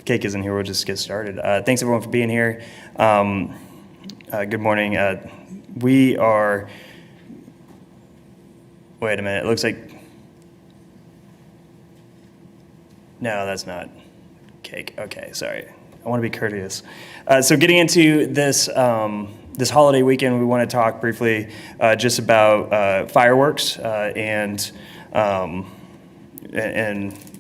Cake isn't here, we'll just get started. Thanks everyone for being here. Good morning. We are, wait a minute, it looks like, no, that's not Cake. Okay, sorry. I want to be courteous. So getting into this this holiday weekend, we want to talk briefly just about fireworks and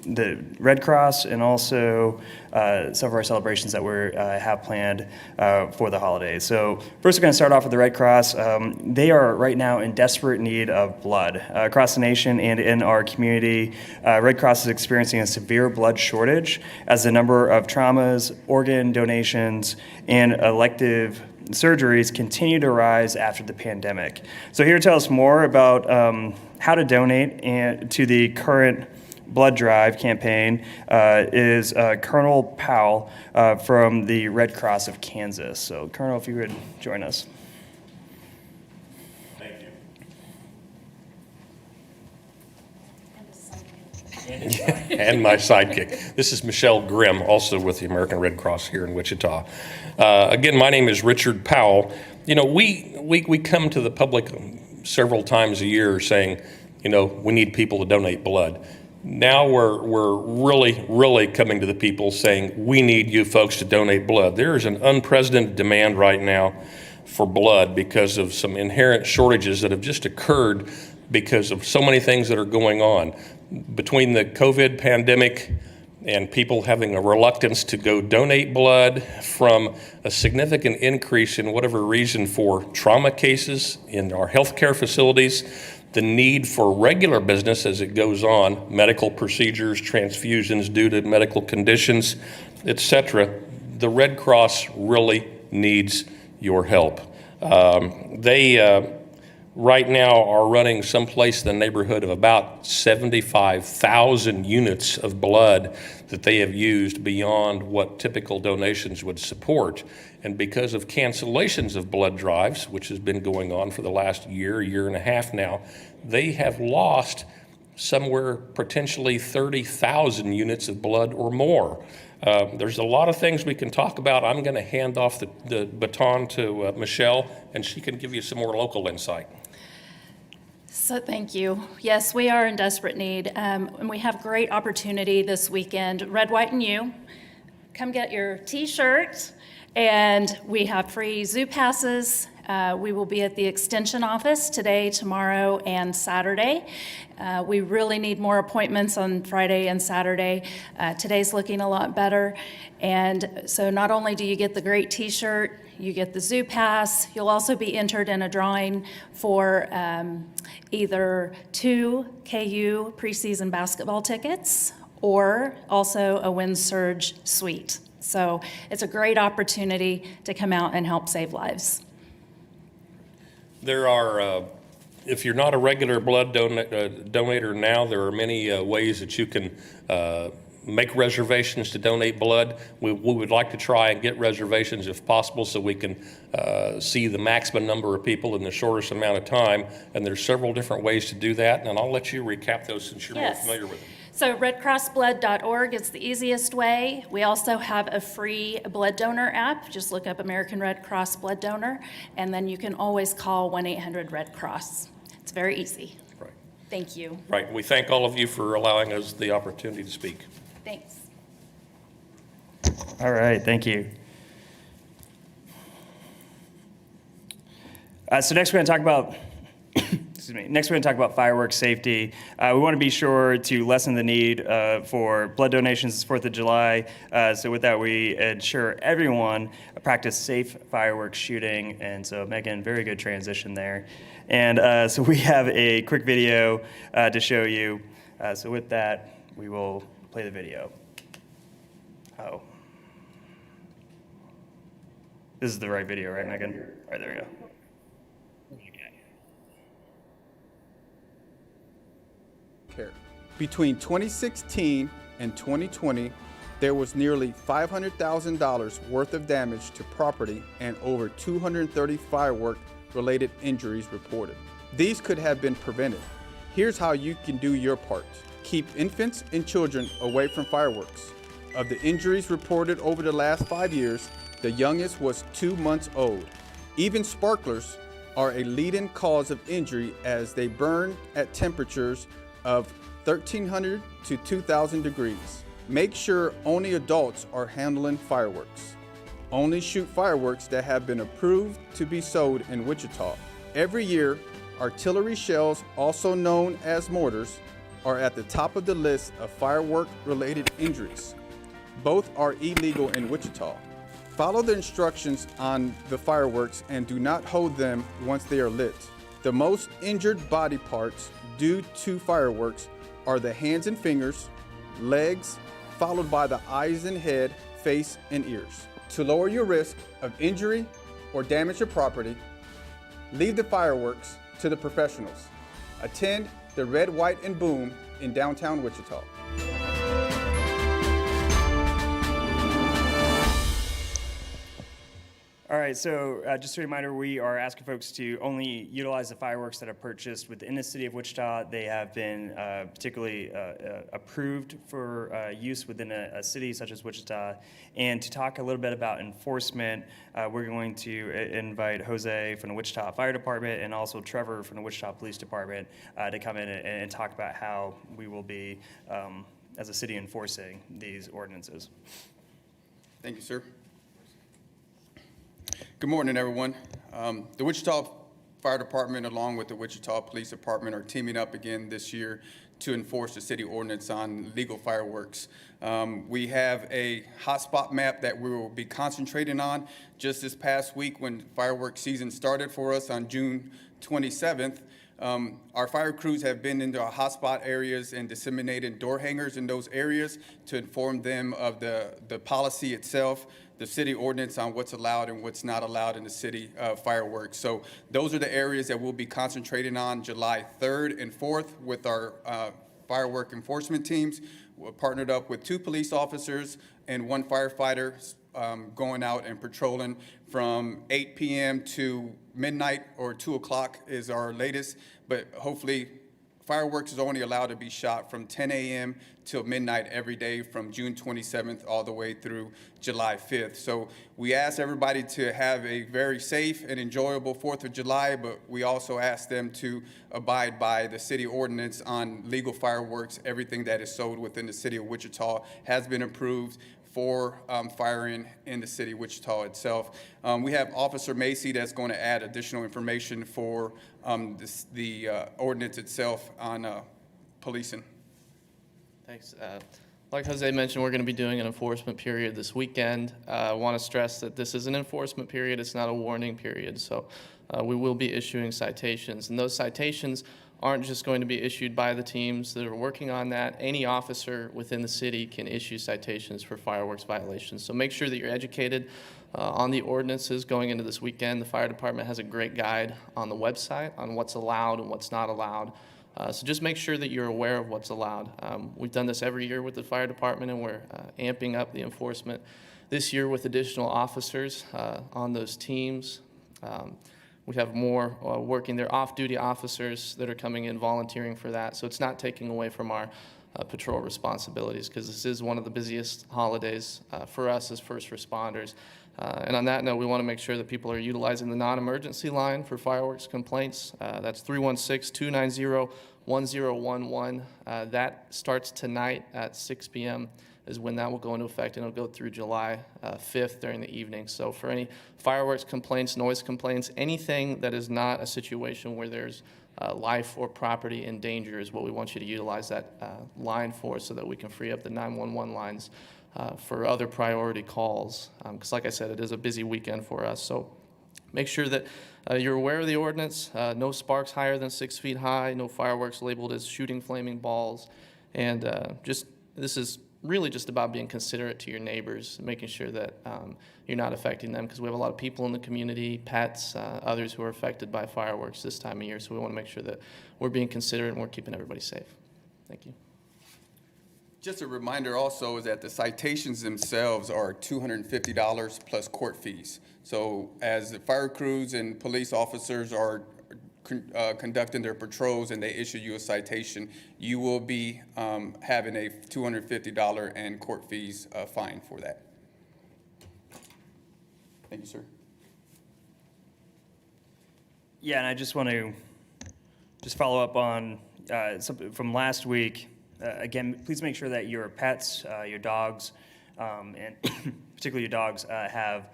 the Red Cross, and also some of our celebrations that we have planned for the holidays. So first, we're going to start off with the Red Cross. They are right now in desperate need of blood. Across the nation and in our community, Red Cross is experiencing a severe blood shortage as the number of traumas, organ donations, and elective surgeries continue to rise after the pandemic. So here to tell us more about how to donate to the current blood drive campaign is Colonel Powell from the Red Cross of Kansas. So Colonel, if you would join us. Thank you. And my sidekick. This is Michelle Grimm, also with the American Red Cross here in Wichita. Again, my name is Richard Powell. You know, we come to the public several times a year saying, you know, we need people to donate blood. Now we're really coming to the people saying, we need you folks to donate blood. There is an unprecedented demand right now for blood because of some inherent shortages that have just occurred because of so many things that are going on. Between the COVID pandemic and people having a reluctance to go donate blood, from a significant increase in whatever reason for trauma cases in our healthcare facilities, the need for regular business as it goes on, medical procedures, transfusions due to medical conditions, etc. The Red Cross really needs your help. They right now are running someplace in the neighborhood of about 75,000 units of blood that they have used beyond what typical donations would support. And because of cancellations of blood drives, which has been going on for the last year and a half now, they have lost somewhere potentially 30,000 units of blood or more. There's a lot of things we can talk about. I'm going to hand off the baton to Michelle, and she can give you some more local insight. So thank you. Yes, we are in desperate need, and we have great opportunity this weekend. Red, White, and You. Come get your T-shirt, and we have free zoo passes. We will be at the Extension office today, tomorrow, and Saturday. We really need more appointments on Friday and Saturday. Today's looking a lot better. And so not only do you get the great T-shirt, you get the zoo pass, you'll also be entered in a drawing for either 2 KU preseason basketball tickets or also a Wind Surge suite. So it's a great opportunity to come out and help save lives. There are, if you're not a regular blood donator now, there are many ways that you can make reservations to donate blood. We would like to try and get reservations if possible so we can see the maximum number of people in the shortest amount of time. And there's several different ways to do that. And I'll let you recap those since you're more familiar with them. So redcrossblood.org is the easiest way. We also have a free blood donor app. Just look up American Red Cross Blood Donor, and then you can always call 1-800-RED-CROSS. It's very easy. Right. Thank you. Right. We thank all of you for allowing us the opportunity to speak. Thanks. All right, thank you. So next we're going to talk about Next, we're going to talk about fireworks safety. We want to be sure to lessen the need for blood donations this 4th of July. So with that, we ensure everyone practice safe fireworks shooting. And so, Megan, very good transition there. And so we have a quick video to show you. So with that, we will play the video. Oh. This is the right video, right, Megan? All right, there we go. Between 2016 and 2020, there was nearly $500,000 worth of damage to property and over 230 firework-related injuries reported. These could have been prevented. Here's how you can do your part. Keep infants and children away from fireworks. Of the injuries reported over the last 5 years, the youngest was 2 months old. Even sparklers are a leading cause of injury as they burn at temperatures of 1,300 to 2,000 degrees. Make sure only adults are handling fireworks. Only shoot fireworks that have been approved to be sold in Wichita. Every year, artillery shells, also known as mortars, are at the top of the list of firework-related injuries. Both are illegal in Wichita. Follow the instructions on the fireworks and do not hold them once they are lit. The most injured body parts due to fireworks are the hands and fingers, legs, followed by the eyes and head, face, and ears. To lower your risk of injury or damage to property, leave the fireworks to the professionals. Attend the Red, White, and Boom in downtown Wichita. All right, so just a reminder, we are asking folks to only utilize the fireworks that are purchased within the city of Wichita. They have been particularly approved for use within a city such as Wichita. And to talk a little bit about enforcement, we're going to invite Jose from the Wichita Fire Department and also Trevor from the Wichita Police Department to come in and talk about how we will be, as a city, enforcing these ordinances. Thank you, sir. Good morning, everyone. The Wichita Fire Department, along with the Wichita Police Department, are teaming up again this year to enforce the city ordinance on legal fireworks. We have a hotspot map that we will be concentrating on. Just this past week, when fireworks season started for us on June 27th, our fire crews have been into our hotspot areas and disseminated door hangers in those areas to inform them of the policy itself, the city ordinance on what's allowed and what's not allowed in the city fireworks. So those are the areas that we'll be concentrating on July 3rd and 4th with our firework enforcement teams. We're partnered up with 2 police officers and 1 firefighter going out and patrolling from 8 p.m. to midnight, or 2 o'clock is our latest, but hopefully fireworks is only allowed to be shot from 10 a.m. till midnight every day from June 27th all the way through July 5th. So we ask everybody to have a very safe and enjoyable 4th of July, but we also ask them to abide by the city ordinance on legal fireworks. Everything that is sold within the city of Wichita has been approved for firing in the city of Wichita itself. We have Officer Macy that's going to add additional information for the ordinance itself on policing. Thanks. Like Jose mentioned, we're going to be doing an enforcement period this weekend. I want to stress that this is an enforcement period. It's not a warning period. So we will be issuing citations. And those citations aren't just going to be issued by the teams that are working on that. Any officer within the city can issue citations for fireworks violations. So make sure that you're educated on the ordinances going into this weekend. The fire department has a great guide on the website on what's allowed and what's not allowed. So just make sure that you're aware of what's allowed. We've done this every year with the fire department, and we're amping up the enforcement this year with additional officers on those teams. We have more working. They're off-duty officers that are coming in volunteering for that. So it's not taking away from our patrol responsibilities, because this is one of the busiest holidays for us as first responders. And on that note, we want to make sure that people are utilizing the non-emergency line for fireworks complaints. That's 316-290-1011. That starts tonight at 6 p.m. is when that will go into effect, and it'll go through July 5th during the evening. So for any fireworks complaints, noise complaints, anything that is not a situation where there's life or property in danger is what we want you to utilize that line for, so that we can free up the 911 lines for other priority calls. Because like I said, it is a busy weekend for us. So make sure that you're aware of the ordinance. No sparks higher than 6 feet high, no fireworks labeled as shooting flaming balls. And this is really just about being considerate to your neighbors, making sure that you're not affecting them, because we have a lot of people in the community, pets, others who are affected by fireworks this time of year. So we want to make sure that we're being considerate and we're keeping everybody safe. Thank you. Just a reminder also is that the citations themselves are $250 plus court fees. So as the fire crews and police officers are conducting their patrols and they issue you a citation, you will be having a $250 and court fees fine for that. Thank you, sir. Yeah, and I just want to follow up on something from last week. Again, please make sure that your pets, your dogs, and particularly your dogs, have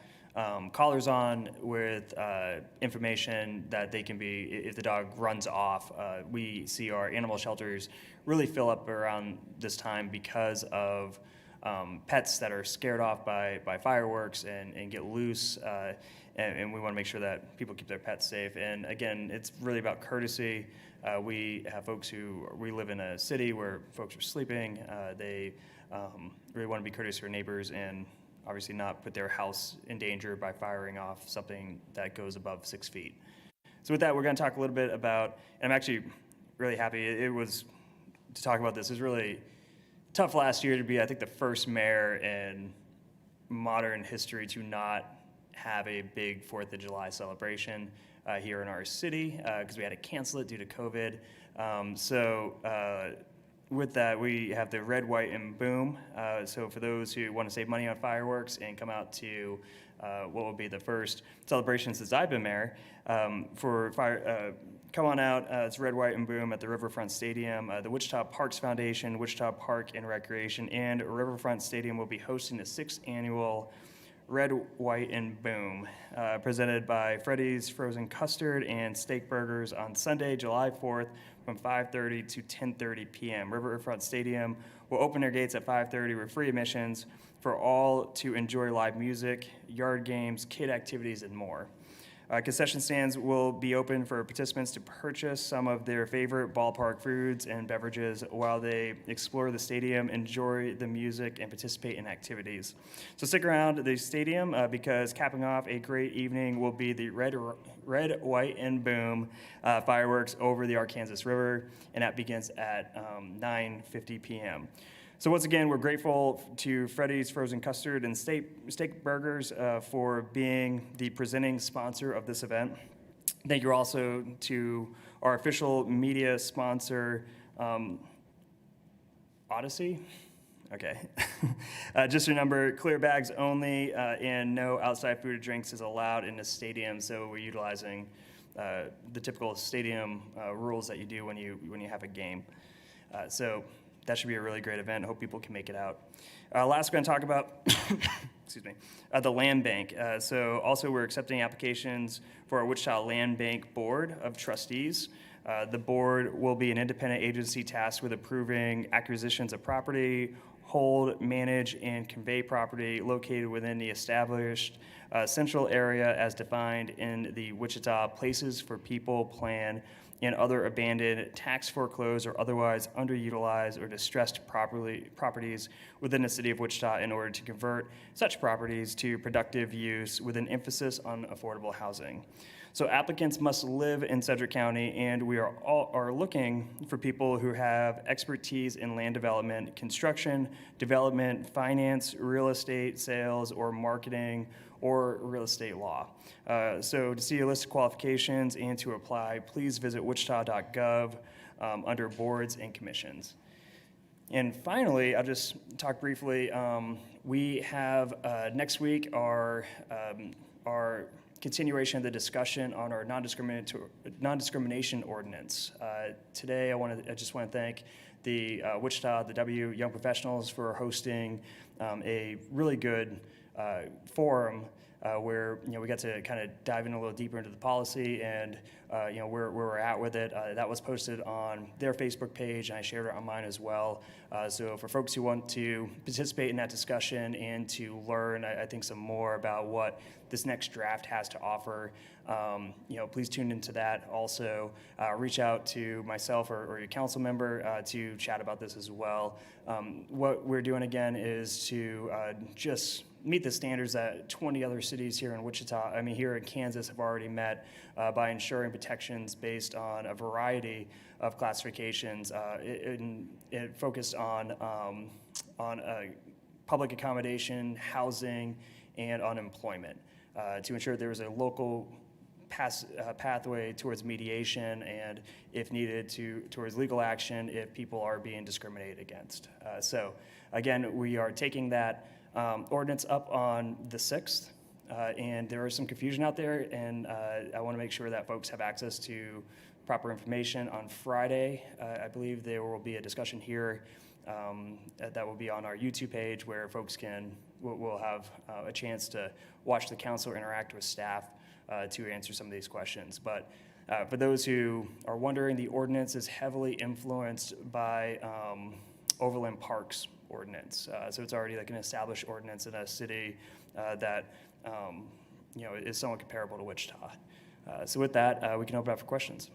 collars on with information that they can be, if the dog runs off. We see our animal shelters really fill up around this time because of pets that are scared off by fireworks and get loose, and we want to make sure that people keep their pets safe. And again, it's really about courtesy. We have folks we live in a city where folks are sleeping. They really want to be courteous to their neighbors and obviously not put their house in danger by firing off something that goes above 6 feet. So with that, we're going to talk a little bit about, and I'm actually really happy it was to talk about this. It was really tough last year to be, I think, the first mayor in modern history to not have a big 4th of July celebration here in our city because we had to cancel it due to COVID. With that, we have the red, white, and boom. So for those who want to save money on fireworks and come out to what will be the first celebration since I've been mayor, come on out. It's red, white, and boom at the Riverfront Stadium. The Wichita Parks Foundation, Wichita Park and Recreation, and Riverfront Stadium will be hosting the 6th annual Red, White, and Boom, presented by Freddy's Frozen Custard and Steak Burgers on Sunday, July 4th from 5:30 to 10:30 p.m. Riverfront Stadium will open their gates at 5:30 with free admissions for all to enjoy live music, yard games, kid activities, and more. Concession stands will be open for participants to purchase some of their favorite ballpark foods and beverages while they explore the stadium, enjoy the music, and participate in activities. So stick around the stadium because capping off a great evening will be the red, white, and boom fireworks over the Arkansas River, and that begins at 9:50 p.m. So once again, we're grateful to Freddy's Frozen Custard and Steak Burgers for being the presenting sponsor of this event. Thank you also to our official media sponsor, Odyssey. Okay. Just remember, clear bags only, and no outside food or drinks is allowed in the stadium. So we're utilizing the typical stadium rules that you do when you have a game. So that should be a really great event. I hope people can make it out. Last, we're going to talk about excuse me, the land bank. So also we're accepting applications for our Wichita Land Bank Board of Trustees. The board will be an independent agency tasked with approving acquisitions of property, hold, manage, and convey property located within the established central area as defined in the Wichita Places for People Plan and other abandoned, tax foreclosed, or otherwise underutilized or distressed properties within the city of Wichita in order to convert such properties to productive use with an emphasis on affordable housing. So applicants must live in Sedgwick County, and we are looking for people who have expertise in land development, construction, development, finance, real estate, sales, or marketing, or real estate law. So to see a list of qualifications and to apply, please visit wichita.gov under boards and commissions. And finally, I'll just talk briefly. We have next week our continuation of the discussion on our non-discrimination ordinance. Today, I just want to thank the Wichita, the W Young Professionals for hosting a really good forum where we got to kind of dive in a little deeper into the policy and where we're at with it. That was posted on their Facebook page, and I shared it on mine as well. So for folks who want to participate in that discussion and to learn, I think, some more about what this next draft has to offer, please tune into that. Also, reach out to myself or your council member to chat about this as well. What we're doing again is to just meet the standards that 20 other cities here in Kansas have already met by ensuring protections based on a variety of classifications. It focused on public accommodation, housing, and unemployment to ensure there was a local pathway towards mediation and, if needed, towards legal action if people are being discriminated against. So again, we are taking that ordinance up on the 6th, and there is some confusion out there, and I want to make sure that folks have access to proper information. On Friday, I believe there will be a discussion here that will be on our YouTube page where folks will have a chance to watch the council interact with staff to answer some of these questions. But for those who are wondering, the ordinance is heavily influenced by Overland Parks ordinance. So it's already like an established ordinance in a city that is somewhat comparable to Wichita. So with that, we can open up for questions.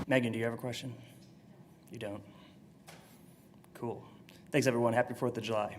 Megan, do you have a question? You don't? Cool. Thanks, everyone. Happy 4th of July.